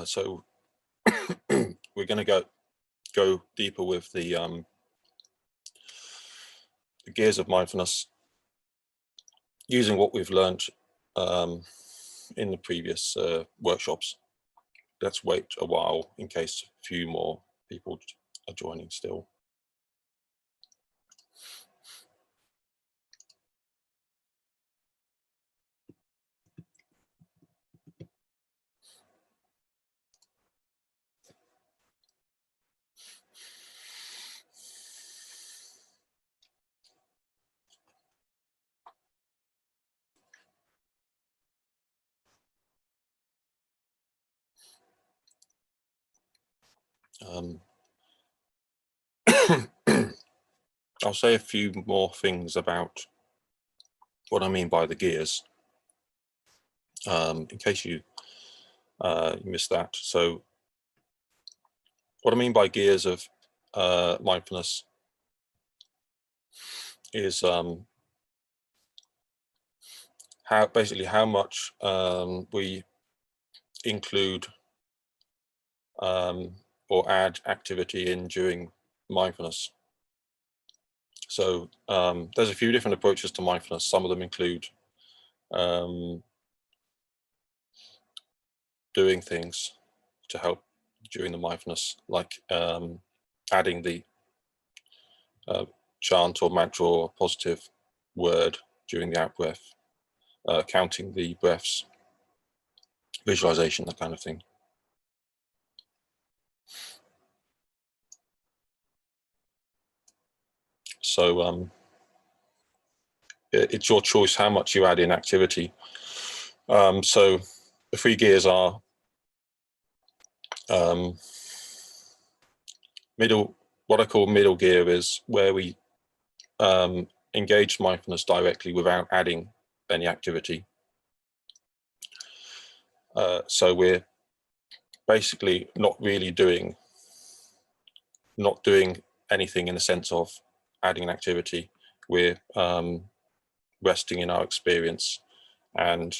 So we're going to go deeper with the gears of mindfulness, using what we've learned in the previous workshops. Let's wait a while in case a few more people are joining still. I'll say a few more things about what I mean by the gears, in case you missed that. So what I mean by gears of mindfulness is how much we include or add activity in during mindfulness. So there's a few different approaches to mindfulness. Some of them include doing things to help during the mindfulness, like adding the chant or mantra or positive word during the out breath, counting the breaths, visualization, that kind of thing. So it's your choice how much you add in activity. So the 3 gears are what I call middle gear is where we engage mindfulness directly without adding any activity. So we're basically not doing anything in the sense of adding an activity. We're resting in our experience, and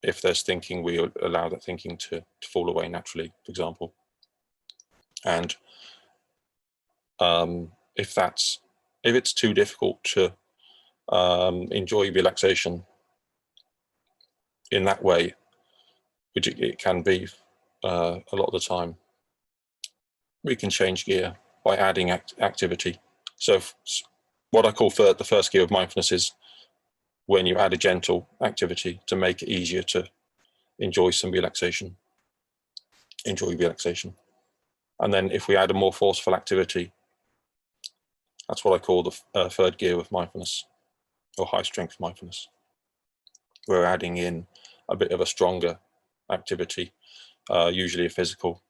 if there's thinking, we allow that thinking to fall away naturally, for example. And if it's too difficult to enjoy relaxation in that way, which it can be a lot of the time, we can change gear by adding activity. So what I call the first gear of mindfulness is when you add a gentle activity to make it easier to enjoy relaxation. And then if we add a more forceful activity, that's what I call the third gear of mindfulness, or high strength mindfulness. We're adding in a bit of a stronger activity, usually a physical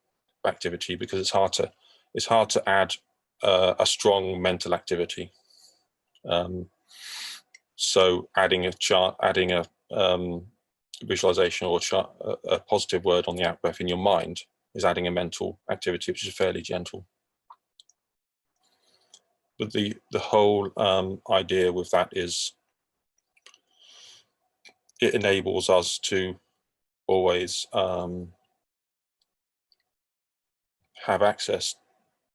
activity, because it's hard to add a strong mental activity. So adding a visualization or a positive word on the out breath in your mind is adding a mental activity which is fairly gentle. But the whole idea with that is it enables us to always have access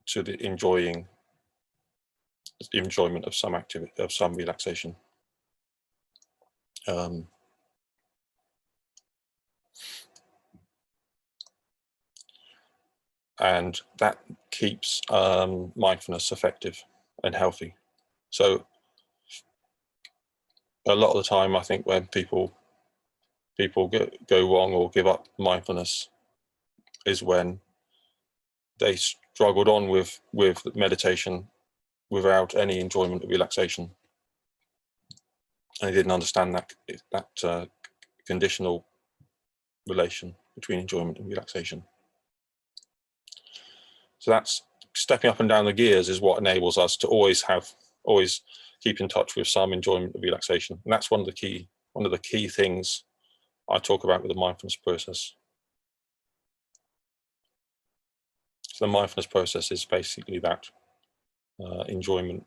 to the enjoyment of some activity, of some relaxation. And that keeps mindfulness effective and healthy. So a lot of the time, I think when people go wrong or give up mindfulness is when they struggled on with meditation without any enjoyment of relaxation, and they didn't understand that conditional relation between enjoyment and relaxation. So that's stepping up and down the gears is what enables us to always keep in touch with some enjoyment of relaxation. And that's one of the key things I talk about with the mindfulness process. So the mindfulness process is basically that enjoyment.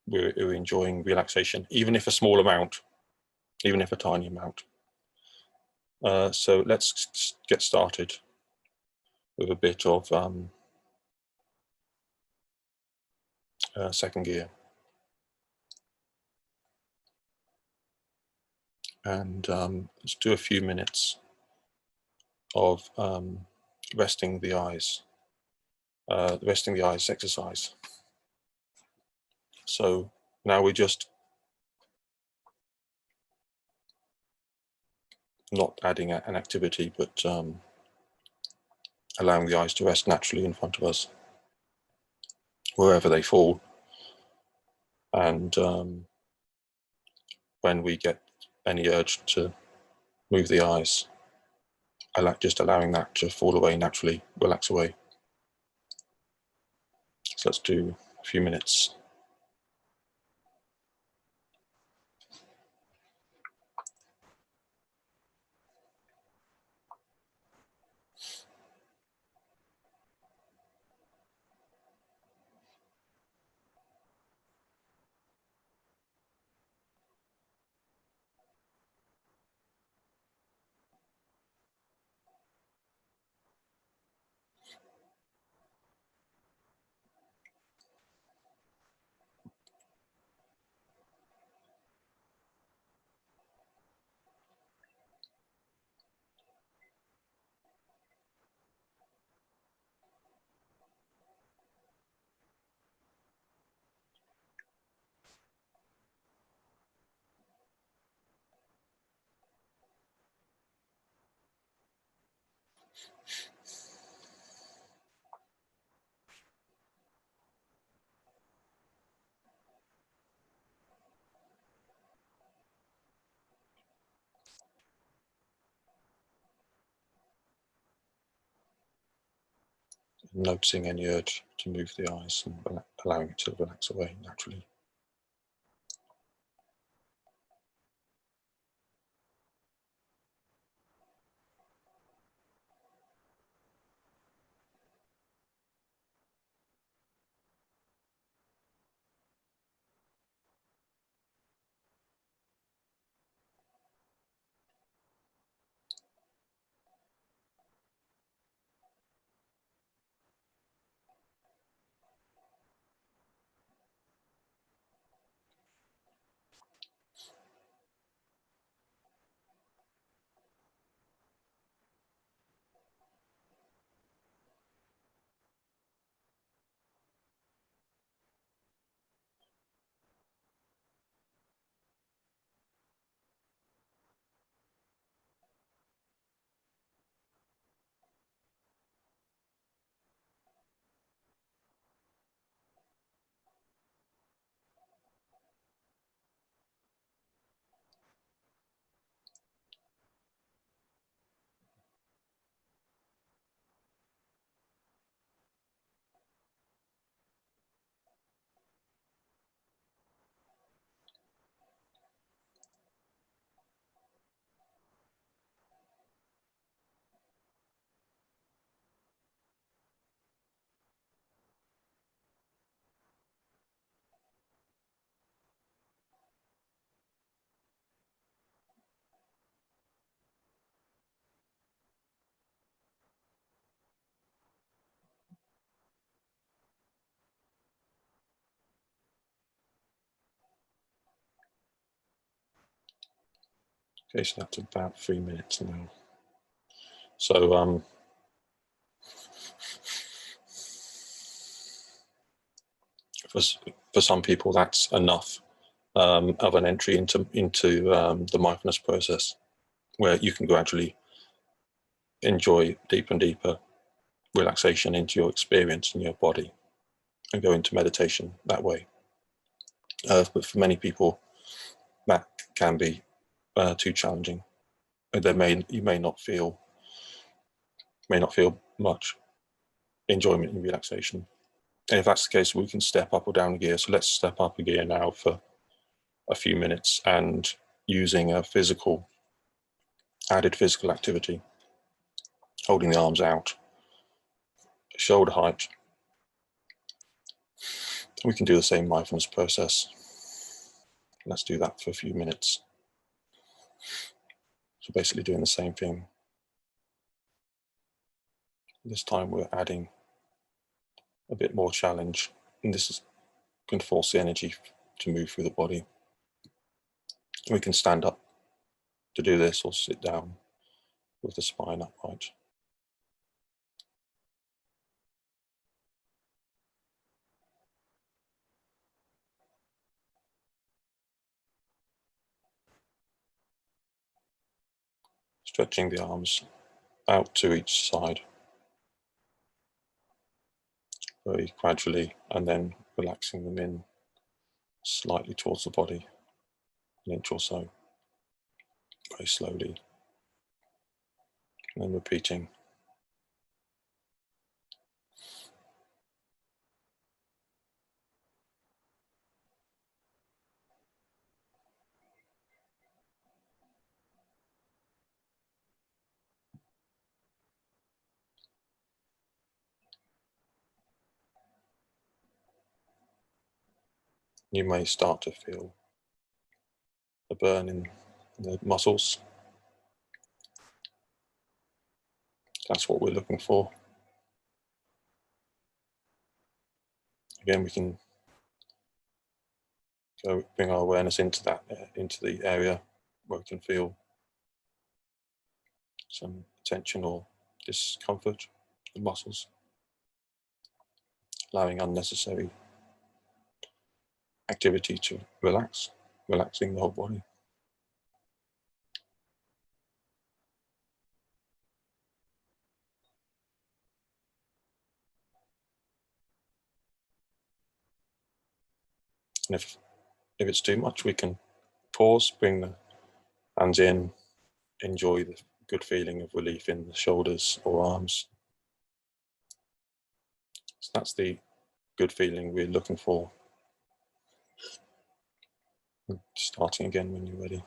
We're enjoying relaxation, even if a small amount, even if a tiny amount. So let's get started. with a bit of second gear. And let's do a few minutes of resting the eyes exercise. So now we're just not adding an activity, but allowing the eyes to rest naturally in front of us, wherever they fall. And when we get any urge to move the eyes, just allowing that to fall away naturally, relax away. So let's do a few minutes. Noticing any urge to move the eyes and allowing it to relax away naturally. Okay, so that's about 3 minutes now. So for some people, that's enough of an entry into the mindfulness process, where you can gradually enjoy deeper and deeper relaxation into your experience in your body and go into meditation that way. But for many people, that can be too challenging. You may not feel much enjoyment in relaxation. And if that's the case, we can step up or down a gear. So let's step up a gear now for a few minutes, and using a added physical activity, holding the arms out, shoulder height. We can do the same mindfulness process. Let's do that for a few minutes. So basically doing the same thing. This time we're adding a bit more challenge, and can force the energy to move through the body. We can stand up to do this or sit down with the spine upright. Stretching the arms out to each side very gradually, and then relaxing them in slightly towards the body, an inch or so, very slowly, and then repeating. You may start to feel a burn in the muscles. That's what we're looking for. Again, we can bring our awareness into the area where we can feel some tension or discomfort in the muscles, allowing unnecessary activity to relaxing the whole body. And if it's too much, we can pause, bring the hands in, enjoy the good feeling of relief in the shoulders or arms. So that's the good feeling we're looking for. Starting again when you're ready.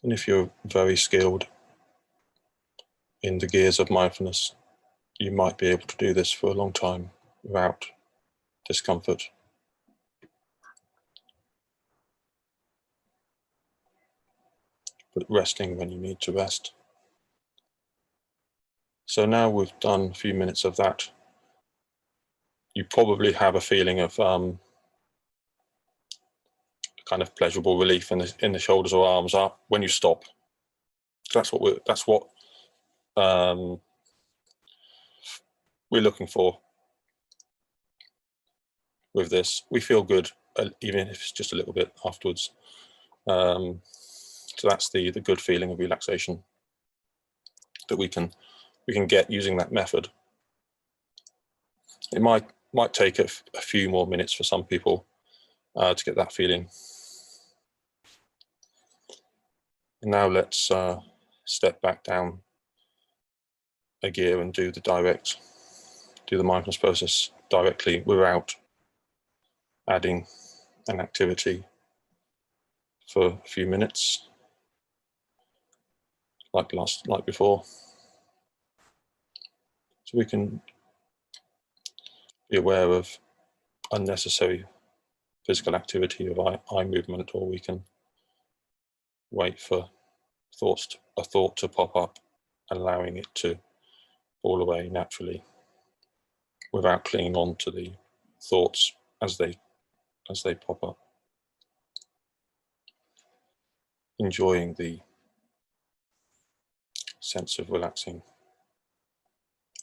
And if you're very skilled in the gears of mindfulness, you might be able to do this for a long time without discomfort. But resting when you need to rest. So now we've done a few minutes of that. You probably have a feeling of kind of pleasurable relief in the shoulders or arms up when you stop. That's what we're looking for with this. We feel good, even if it's just a little bit afterwards. So that's the good feeling of relaxation that we can get using that method. It might take a few more minutes for some people to get that feeling. And now let's step back down a gear and do the mindfulness process directly without adding an activity for a few minutes, like before. So we can be aware of unnecessary physical activity of eye movement, or we can wait for a thought to pop up, allowing it to fall away naturally without clinging on to the thoughts as they pop up. Enjoying the sense of relaxing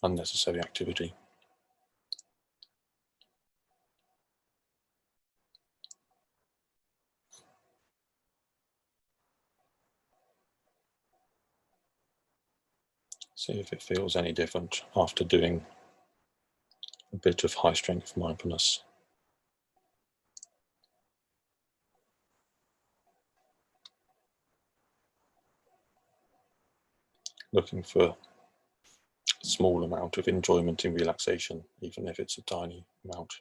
unnecessary activity. See if it feels any different after doing a bit of high strength mindfulness. Looking for a small amount of enjoyment in relaxation, even if it's a tiny amount.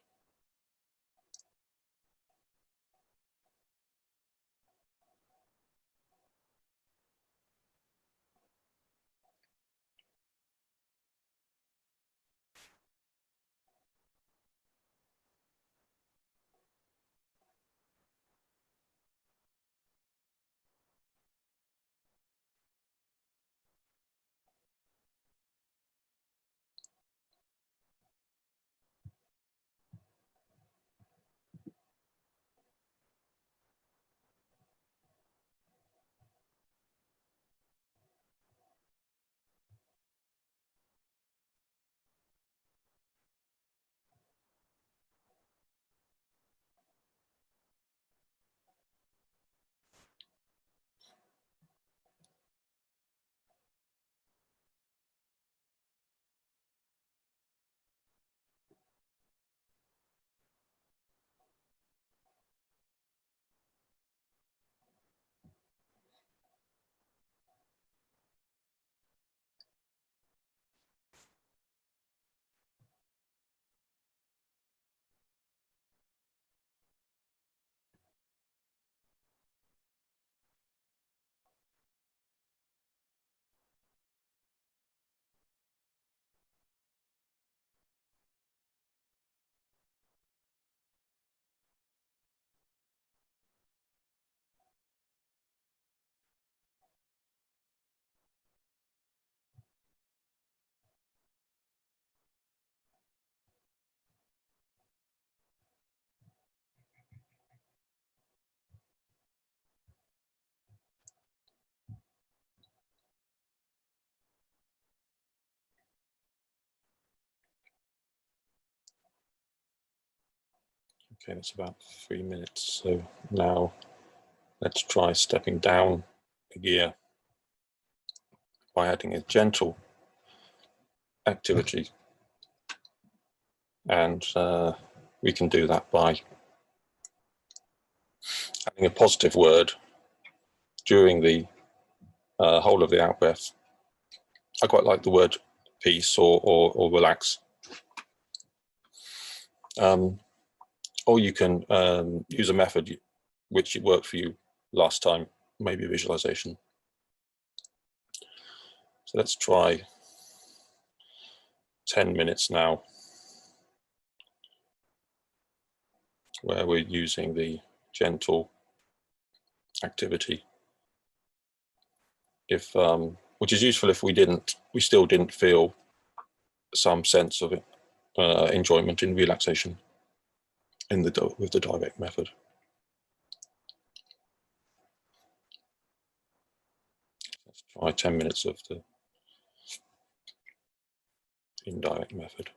Okay, that's about 3 minutes. So now let's try stepping down a gear by adding a gentle activity. And we can do that by adding a positive word during the whole of the out breath. I quite like the word peace or relax. Or you can use a method which worked for you last time, maybe visualization. So let's try 10 minutes now, where we're using the gentle activity. If which is useful if we still didn't feel some sense of it, enjoyment in relaxation with the direct method. Let's try 10 minutes of the indirect method.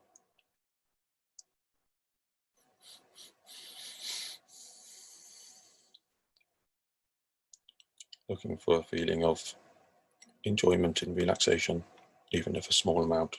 Looking for a feeling of enjoyment in relaxation, even if a small amount.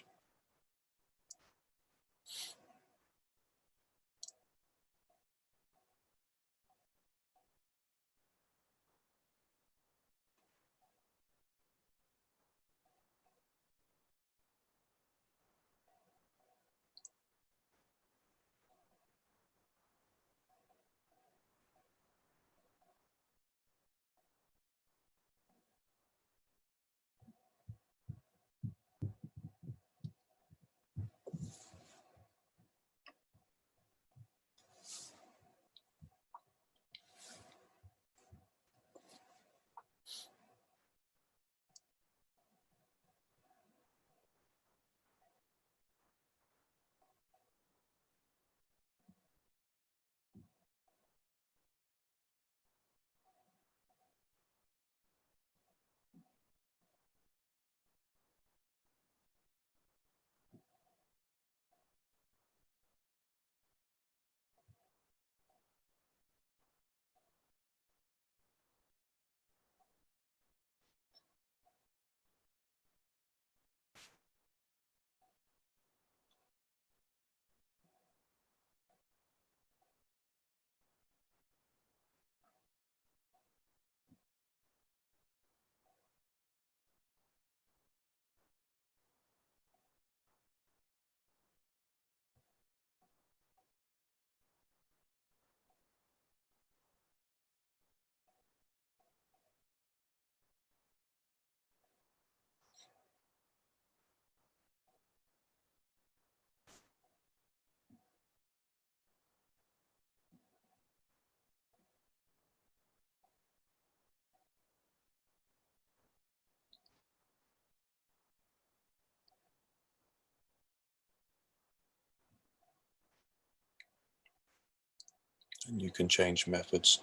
And you can change methods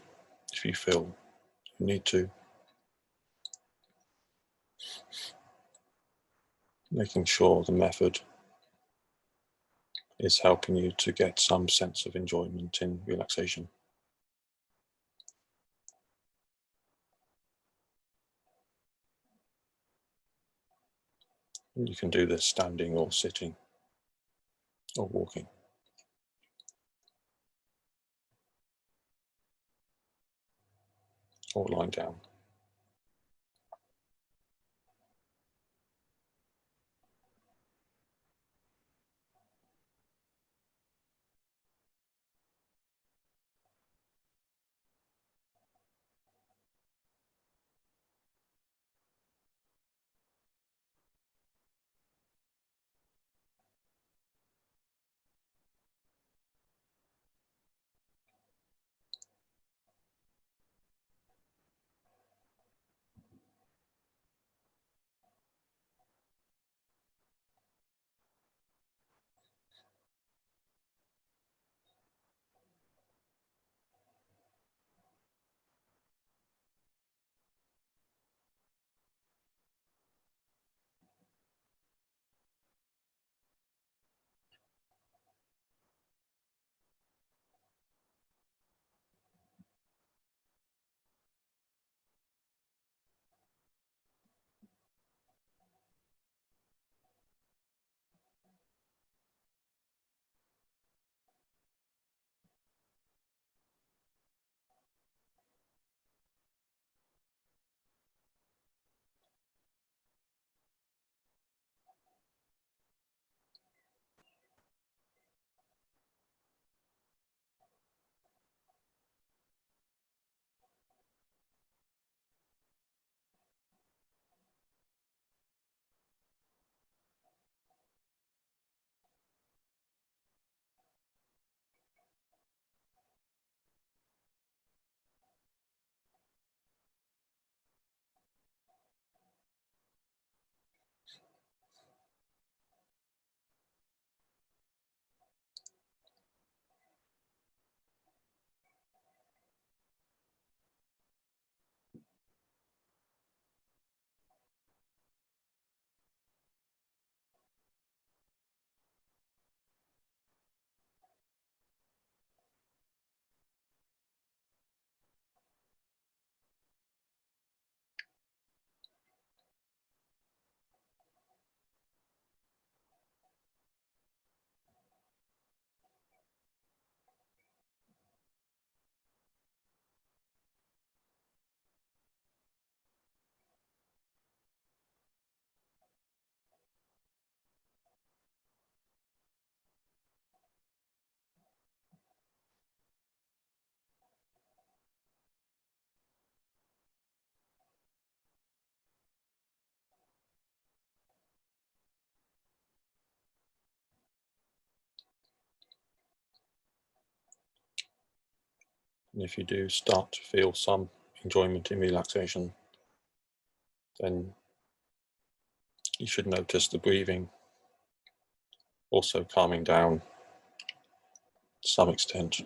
if you feel you need to. Making sure the method is helping you to get some sense of enjoyment in relaxation. And you can do this standing or sitting or walking or lying down. And if you do start to feel some enjoyment in relaxation, then you should notice the breathing also calming down to some extent.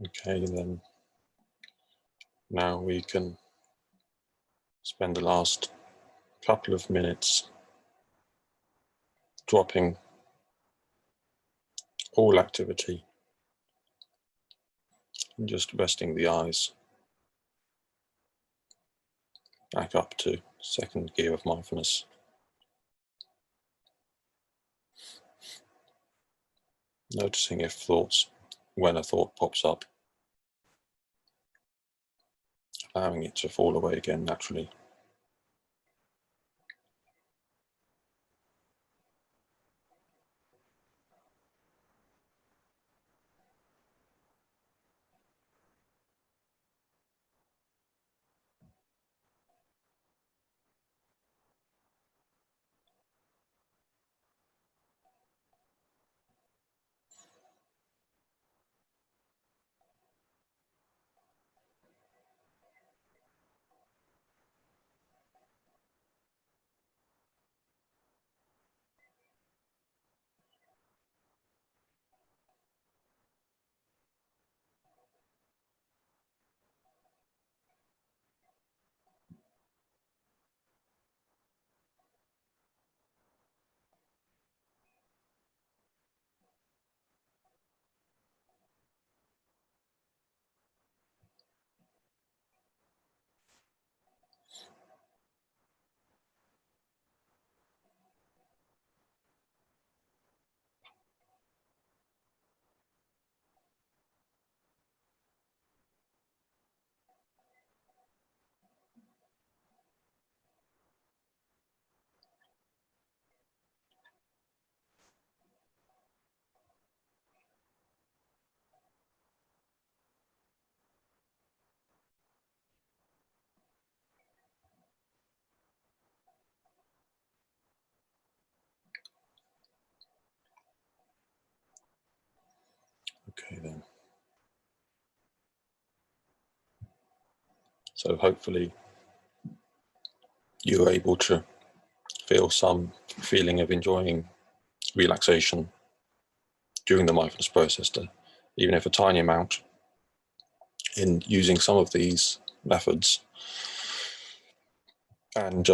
Okay, then now we can spend the last couple of minutes dropping all activity and just resting the eyes back up to second gear of mindfulness. Noticing if thoughts, when a thought pops up, allowing it to fall away again naturally. Okay then. So hopefully you're able to feel some feeling of enjoying relaxation during the mindfulness process, even if a tiny amount, in using some of these methods. And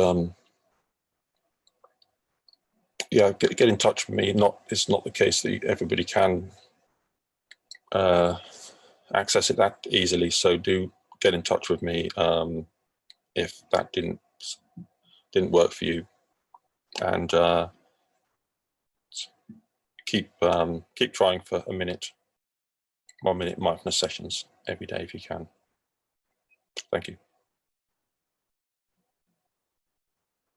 yeah, get in touch with me. It's not the case that everybody can access it that easily, so do get in touch with me if that didn't work for you, and keep trying for 1 minute mindfulness sessions every day if you can. Thank you.